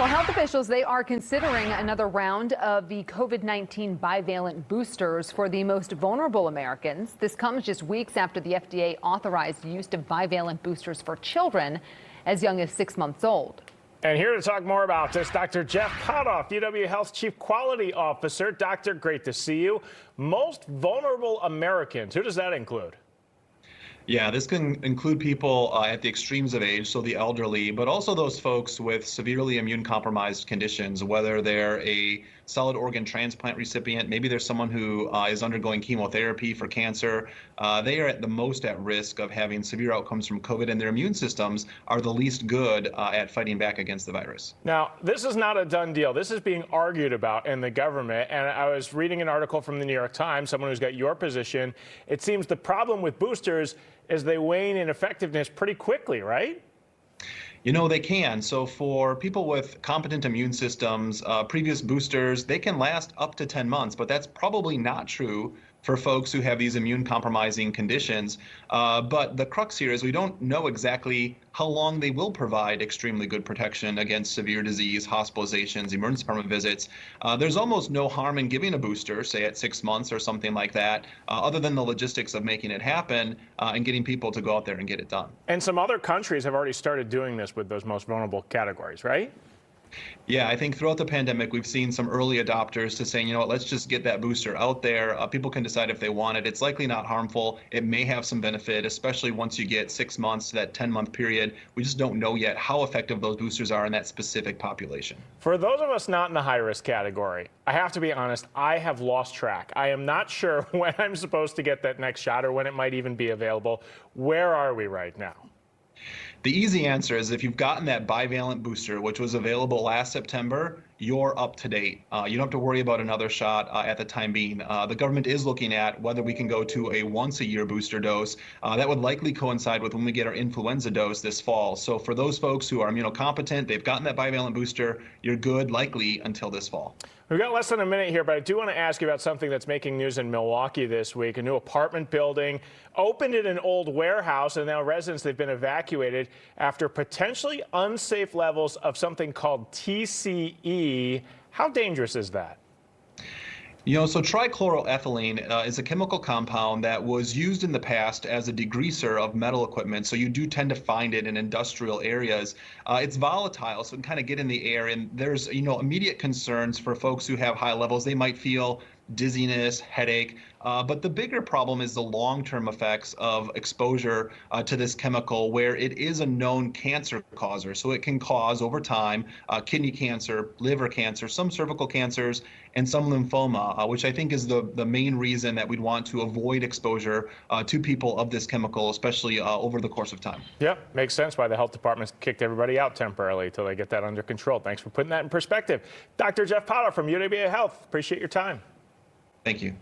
Well, health officials, they are considering another round of the COVID-19 bivalent boosters for the most vulnerable Americans. This comes just weeks after the FDA authorized use of bivalent boosters for children as young as 6 months old. And here to talk more about this, Dr. Jeff Potoff, UW Health's Chief Quality Officer. Doctor, great to see you. Most vulnerable Americans, who does that include? Yeah, this can include people at the extremes of age, so the elderly, but also those folks with severely immune compromised conditions, whether they're a solid organ transplant recipient, maybe there's someone who is undergoing chemotherapy for cancer. They are at the most at risk of having severe outcomes from COVID, and their immune systems are the least good at fighting back against the virus. Now, this is not a done deal. This is being argued about in the government, and I was reading an article from the New York Times, someone who's got your position. It seems the problem with boosters is they wane in effectiveness pretty quickly, right? You know, they can. So for people with competent immune systems, previous boosters, they can last up to 10 months, but that's probably not true for folks who have these immune compromising conditions. But the crux here is we don't know exactly how long they will provide extremely good protection against severe disease, hospitalizations, emergency department visits. There's almost no harm in giving a booster, say at 6 months or something like that, other than the logistics of making it happen and getting people to go out there and get it done. And some other countries have already started doing this with those most vulnerable categories, right? Yeah, I think throughout the pandemic, we've seen some early adopters to saying, you know what, let's just get that booster out there. People can decide if they want it. It's likely not harmful. It may have some benefit, especially once you get 6 months to that 10-month period. We just don't know yet how effective those boosters are in that specific population. For those of us not in the high-risk category, I have to be honest, I have lost track. I am not sure when I'm supposed to get that next shot or when it might even be available. Where are we right now? The easy answer is if you've gotten that bivalent booster, which was available last September, you're up to date. You don't have to worry about another shot at the time being. The government is looking at whether we can go to a once-a-year booster dose. That would likely coincide with when we get our influenza dose this fall. So for those folks who are immunocompetent, they've gotten that bivalent booster, you're good likely until this fall. We've got less than a minute here, but I do want to ask you about something that's making news in Milwaukee this week. A new apartment building opened in an old warehouse, and now residents, they've been evacuated after potentially unsafe levels of something called TCE. How dangerous is that? You know, so trichloroethylene is a chemical compound that was used in the past as a degreaser of metal equipment. So you do tend to find it in industrial areas. It's volatile, so it can kind of get in the air. And there's, immediate concerns for folks who have high levels. They might feel dizziness, headache. But the bigger problem is the long-term effects of exposure to this chemical, where it is a known cancer causer. So it can cause, over time, kidney cancer, liver cancer, some cervical cancers, and some lymphoma, which I think is the main reason that we'd want to avoid exposure to people of this chemical, especially over the course of time. Yep, makes sense why the health department's kicked everybody out temporarily until they get that under control. Thanks for putting that in perspective. Dr. Jeff Potter from UW Health, appreciate your time. Thank you.